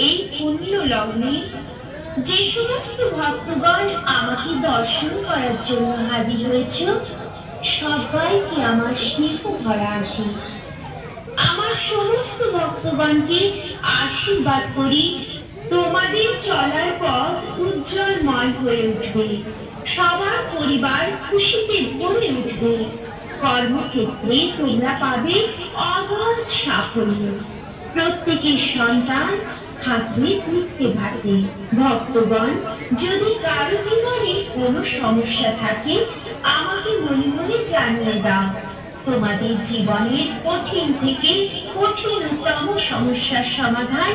এই পুণ্য লগ্নে যে সমস্ত ভক্তগণ আমাকে দর্শন করার জন্য হাজির হয়েছ, সবাইকে আমার স্নেহ ভরা আশীষ। আমার সমস্ত ভক্তগণকে আশীর্বাদ করি, তোমাদের চলার পথ উজ্জ্বলময় হয়ে উঠবে, সবার পরিবার খুশিতে ভরে উঠবে, কর্মক্ষেত্রে তোমরা পাবে অগাধ সাফল্য, প্রত্যেকের সন্তান থাকবে তৃপ্তি ভাতে। ভক্তগণ, যদি কারো জীবনে কোনো সমস্যা থাকে আমাকে মনে মনে জানিয়ে দাও। তোমাদের জীবনের কঠিন থেকে কঠিনতম সমস্যার সমাধান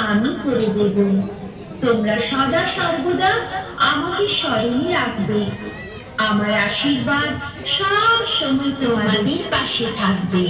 আমি করে দেব। তোমরা সদা সর্বদা আমাকে স্মরণে রাখবে। আমার আশীর্বাদ সব সময় তোমাদের পাশে থাকবে।